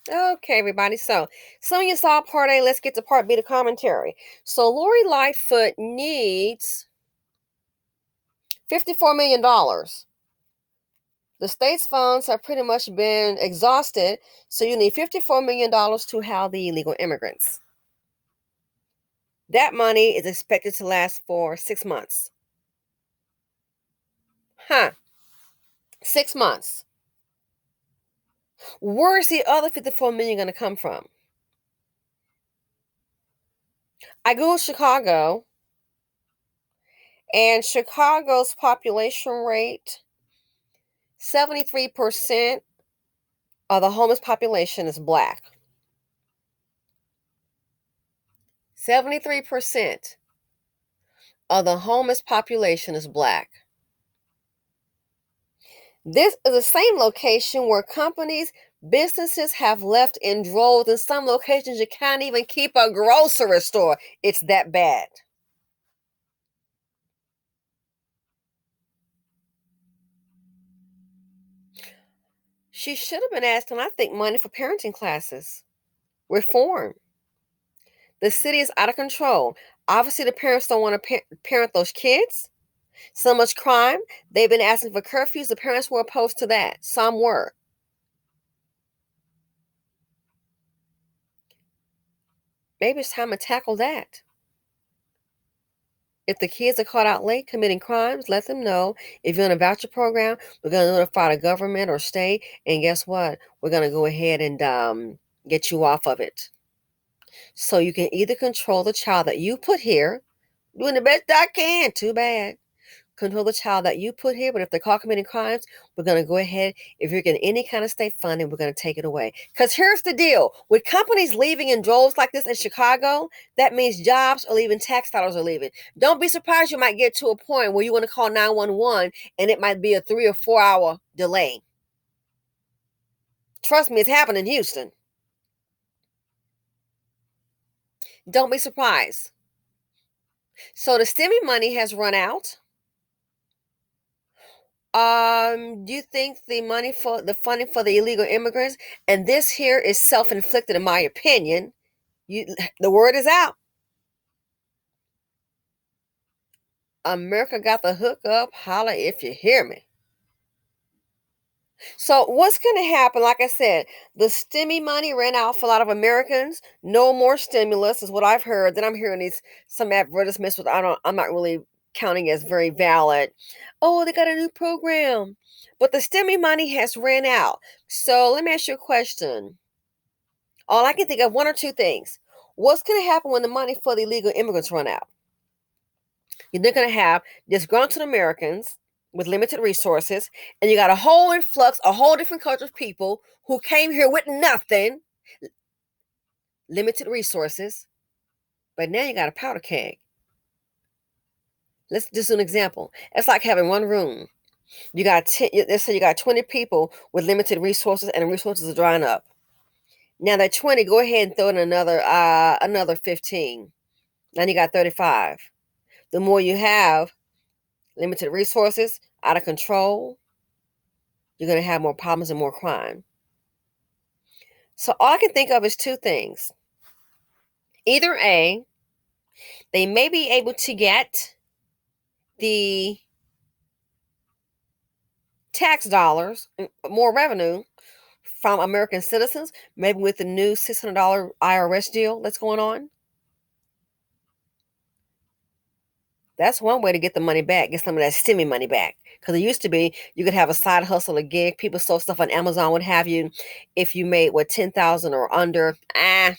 Okay, everybody. So, some of you saw part A. Let's get to part B, the commentary. So, Lori Lightfoot needs $54 million. The state's funds have pretty much been exhausted, so you need $54 million to house the illegal immigrants. That money is expected to last for 6 months. Huh? 6 months. Where's the other 54 million going to come from? I googled Chicago, and Chicago's population rate, 73% of the homeless population is black. 73% of the homeless population is black. This is the same location where companies, businesses have left in droves. In some locations, you can't even keep a grocery store. It's that bad. She should have been asking, I think, money for parenting classes. Reform. The city is out of control. Obviously, the parents don't want to parent those kids. So much crime. They've been asking for curfews. The parents were opposed to that. Some were. Maybe it's time to tackle that. If the kids are caught out late committing crimes, let them know. If you're in a voucher program, we're going to notify the government or state. And guess what? We're going to go ahead and get you off of it. So you can either control the child that you put here, doing the best I can. Too bad. Control the child that you put here, but if they're caught committing crimes, we're going to go ahead. If you're getting any kind of state funding, we're going to take it away. Because here's the deal. With companies leaving in droves like this in Chicago, that means jobs are leaving, tax dollars are leaving. Don't be surprised you might get to a point where you want to call 911 and it might be a 3 or 4 hour delay. Trust me, it's happened in Houston. Don't be surprised. So the stimmy money has run out. Do you think the money for the funding for the illegal immigrants, and this here is self-inflicted in my opinion. The word is out. America got the hook up. Holla if you hear me. So what's going to happen? Like I said, the stimmy money ran out for a lot of Americans. No more stimulus is what I've heard. Then I'm hearing some advertisements with I'm not really counting as very valid. Oh, they got a new program. But the stimmy money has ran out. So let me ask you a question. All I can think of one or two things. What's going to happen when the money for the illegal immigrants run out? You're going to have disgruntled Americans with limited resources, and you got a whole influx, a whole different culture of people who came here with nothing, limited resources, but now you got a powder keg. Let's just do an example. It's like having one room. Let's say you got 20 people with limited resources, and the resources are drying up. Now that 20, go ahead and throw in another 15. Now you got 35. The more you have, limited resources, out of control, you're going to have more problems and more crime. So all I can think of is two things. Either A, they may be able to get the tax dollars, more revenue from American citizens, maybe with the new $600 IRS deal that's going on. That's one way to get the money back, get some of that stimmy money back. Because it used to be you could have a side hustle, a gig. People sold stuff on Amazon, what have you. If you made, 10,000 or under, now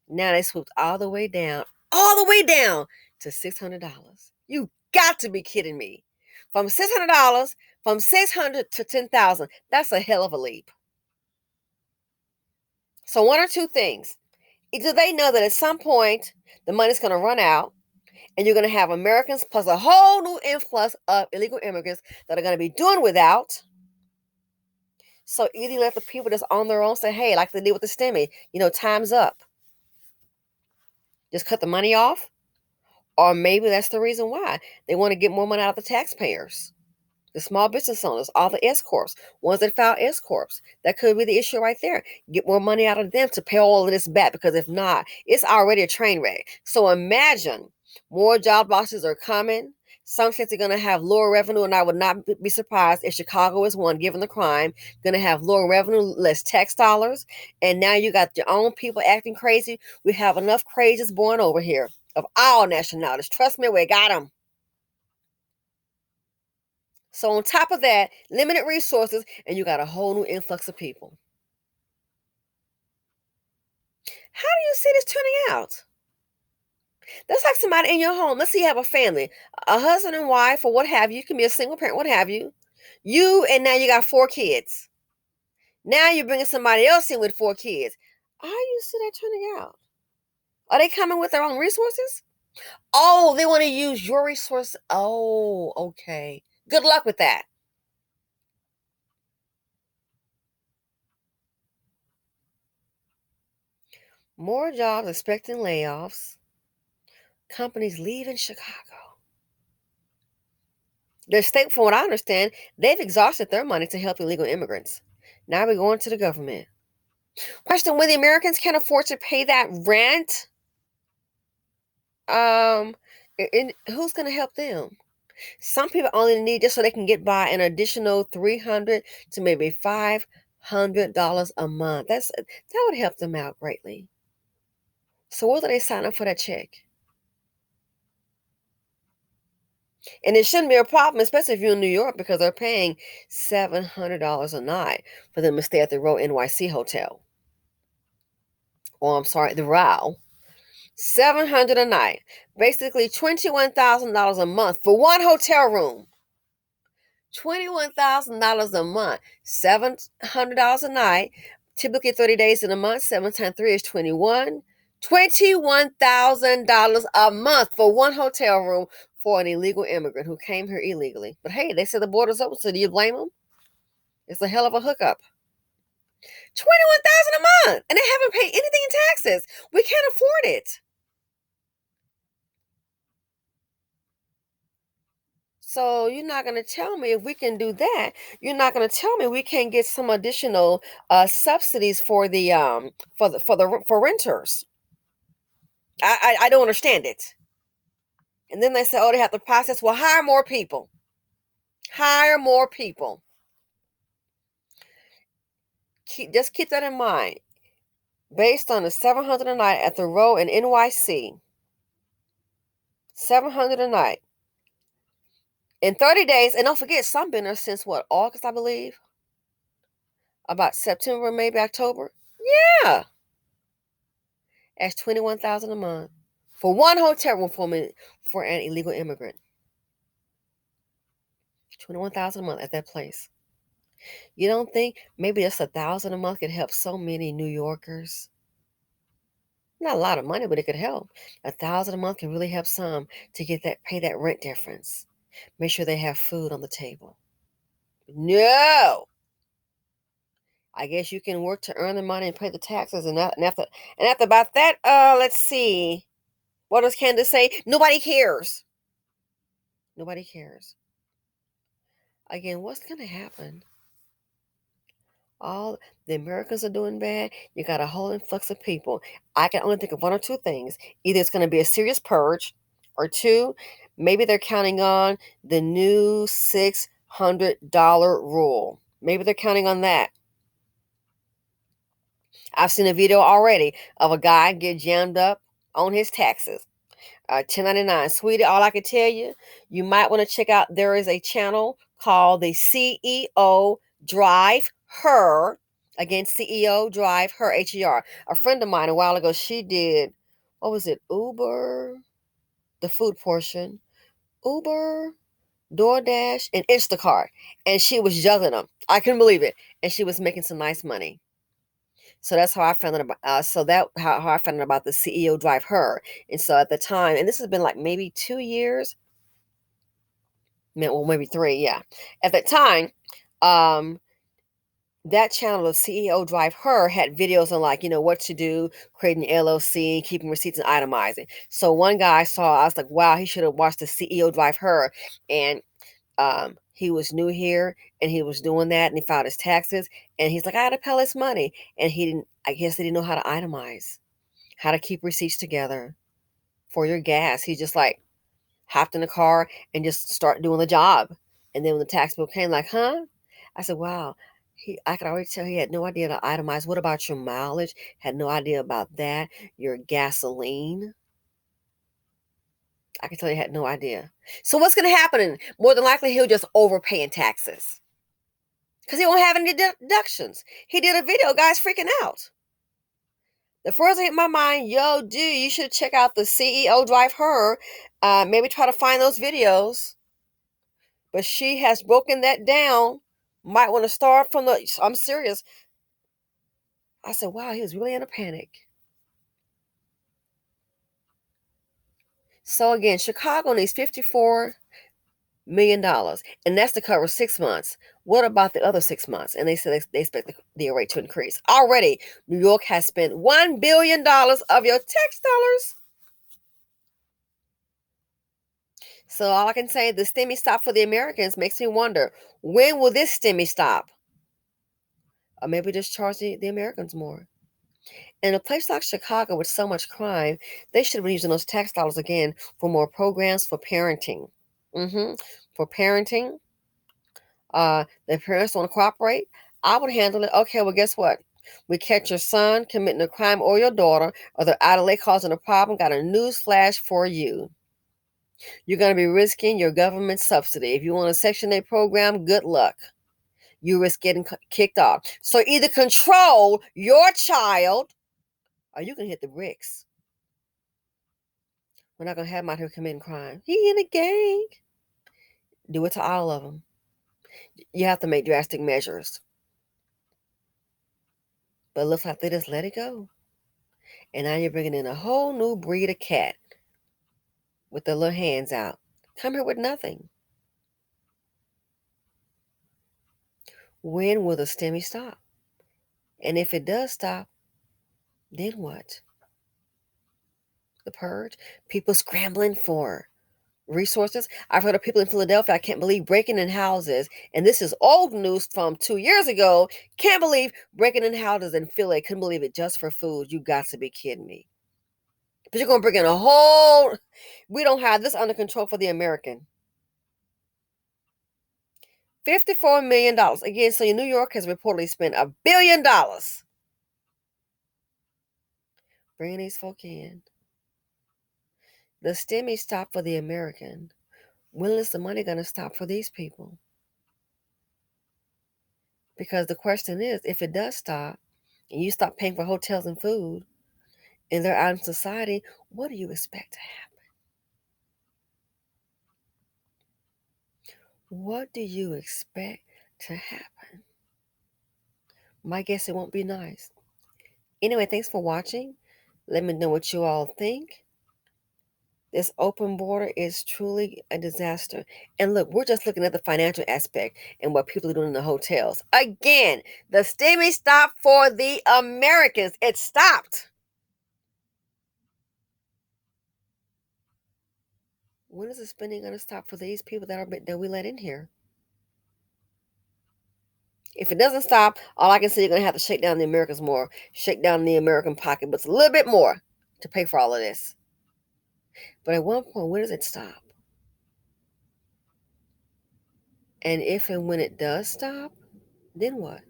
they swooped all the way down to $600. You got to be kidding me. From $600, from 600 to 10,000, that's a hell of a leap. So one or two things. Either they know that at some point the money's going to run out, and you're going to have Americans plus a whole new influx of illegal immigrants that are going to be doing without. So either you let the people that's on their own say, hey, like they did with the stimmy, time's up. Just cut the money off. Or maybe that's the reason why. They want to get more money out of the taxpayers. The small business owners, all the S corps, ones that file S corps. That could be the issue right there. Get more money out of them to pay all of this back, because if not, it's already a train wreck. So imagine more job losses are coming. Some states are going to have lower revenue, and I would not be surprised if Chicago is one, given the crime, going to have lower revenue, less tax dollars. And now you got your own people acting crazy. We have enough crazies born over here of all nationalities. Trust me, we got them. So on top of that, limited resources, and you got a whole new influx of people. How do you see this turning out? That's like somebody in your home. Let's say you have a family, a husband and wife, or what have you. You can be a single parent, what have you. You, and now you got 4 kids. Now you're bringing somebody else in with 4 kids. How do you see that turning out? Are they coming with their own resources? Oh, they want to use your resource. Oh, okay. Good luck with that. More jobs expecting layoffs. Companies leaving Chicago. The state, from what I understand, they've exhausted their money to help illegal immigrants. Now we're going to the government. Question: when the Americans can't afford to pay that rent, who's going to help them? Some people only need just so they can get by an additional $300 to maybe $500 a month. That would help them out greatly. So whether they sign up for that check, and it shouldn't be a problem, especially if you're in New York, because they're paying $700 a night for them to stay at the Row NYC hotel. Or I'm sorry, the Row. $700 a night, basically $21,000 a month for one hotel room. $21,000 a month, $700 a night, typically 30 days in a month. 7 times 3 is 21. $21,000 a month for one hotel room for an illegal immigrant who came here illegally. But hey, they said the border's open, so do you blame them? It's a hell of a hookup. 21,000 a month, and they haven't paid anything in taxes. We can't afford it. So you're not going to tell me if we can do that. You're not going to tell me we can get some additional subsidies for the for renters. I don't understand it. And then they say, oh, they have to process. Well, hire more people. Hire more people. Just keep that in mind. Based on the 700 a night at the Row in NYC, 700 a night in 30 days. And don't forget, some been there since what, August, I believe. About September, maybe October. Yeah. That's 21,000 a month for one hotel room for an illegal immigrant. 21,000 a month at that place. You don't think maybe just 1,000 a month could help so many New Yorkers? Not a lot of money, but it could help. 1,000 a month can really help some to pay that rent difference. Make sure they have food on the table. No. I guess you can work to earn the money and pay the taxes, and after about that, let's see. What does Candace say? Nobody cares. Nobody cares. Again, what's going to happen? All the Americans are doing bad. You got a whole influx of people. I can only think of one or two things. Either it's going to be a serious purge, or two, maybe they're counting on the new $600 rule. Maybe they're counting on that. I've seen a video already of a guy get jammed up on his taxes. 1099. Sweetie, all I can tell you, you might want to check out, there is a channel called the CEO Drive Her. Again, CEO Drive Her, HER. A friend of mine a while ago, she did, what was it, Uber, the food portion, Uber, DoorDash, and Instacart. And she was juggling them. I couldn't believe it. And she was making some nice money. So that's how I found out about. How I found out about the CEO Drive Her. And so at the time, and this has been like maybe 2 years, well, maybe 3, yeah. At that time, that channel of CEO Drive Her had videos on, like, what to do, creating an LLC, keeping receipts, and itemizing. So one guy I was like, wow, he should have watched the CEO Drive Her, and He was new here and he was doing that and he filed his taxes and he's like, I gotta pay this money. And he didn't, I guess he didn't know how to itemize, how to keep receipts together for your gas. He just like hopped in the car and just start doing the job. And then when the tax bill came, like, huh? I said, wow. I could already tell he had no idea to itemize. What about your mileage? Had no idea about that. Your gasoline. I can tell you had no idea. So what's going to happen? More than likely, he'll just overpay in taxes because he won't have any deductions. He did a video, guys freaking out. The first thing hit my mind, yo, dude, you should check out the CEO Drive Her. Maybe try to find those videos. But she has broken that down. Might want to start from the. I'm serious. I said, wow, he was really in a panic. So again, Chicago needs $54 million, and that's to cover 6 months. What about the other 6 months? And they said they expect the rate to increase. Already, New York has spent $1 billion of your tax dollars. So all I can say, the stimmy stop for the Americans makes me wonder, when will this stimmy stop? Or maybe just charge the Americans more. In a place like Chicago with so much crime, they should have been using those tax dollars again for more programs for parenting. For parenting, the parents don't want to cooperate. I would handle it. Okay, well, guess what? We catch your son committing a crime or your daughter, or they're out of late causing a problem. Got a news flash for you. You're going to be risking your government subsidy. If you want a Section 8 program, good luck. You risk getting kicked off. So either control your child or you can hit the bricks. We're not going to have him out here committing crime. He in a gang. Do it to all of them. You have to make drastic measures. But it looks like they just let it go. And now you're bringing in a whole new breed of cat with their little hands out. Come here with nothing. When will the stimmy stop? And if it does stop, then what? The purge? People scrambling for resources. I've heard of people in Philadelphia, I can't believe, breaking in houses. And this is old news from 2 years ago. Can't believe breaking in houses in Philly. Couldn't believe it, just for food. You got to be kidding me. But you're going to bring in a whole... We don't have this under control for the American. $54 million. Again, so New York has reportedly spent $1 billion bringing these folk in. The stimmy stopped for the American. When is the money going to stop for these people? Because the question is, if it does stop, and you stop paying for hotels and food, and they're out in society, what do you expect to happen? What do you expect to happen? My guess, it won't be nice. Anyway, thanks for watching. Let me know what you all think. This open border is truly a disaster. And look, we're just looking at the financial aspect and what people are doing in the hotels. Again, the stimmy stopped for the Americans. It stopped. When is the spending going to stop for these people that we let in here? If it doesn't stop, all I can say, you're going to have to shake down the Americans more, shake down the American pocketbooks a little bit more to pay for all of this. But at one point, when does it stop? And if and when it does stop, then what?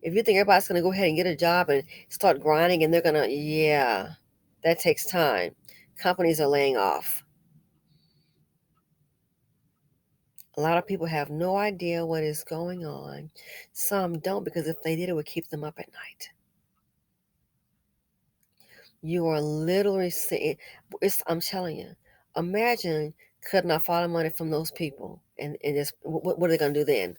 If you think everybody's going to go ahead and get a job and start grinding and they're going to, yeah, that takes time. Companies are laying off. A lot of people have no idea what is going on. Some don't, because if they did, it would keep them up at night. You are literally seeing, I'm telling you, imagine cutting off all the money from those people. And just, what are they going to do then?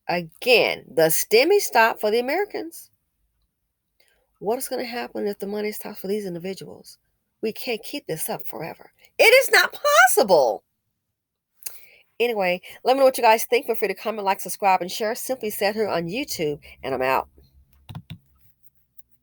Again, the stimmy stopped for the Americans. What is going to happen if the money stops for these individuals? We can't keep this up forever. It is not possible. Anyway, let me know what you guys think. Feel free to comment, like, subscribe, and share. Simply Said here on YouTube, and I'm out.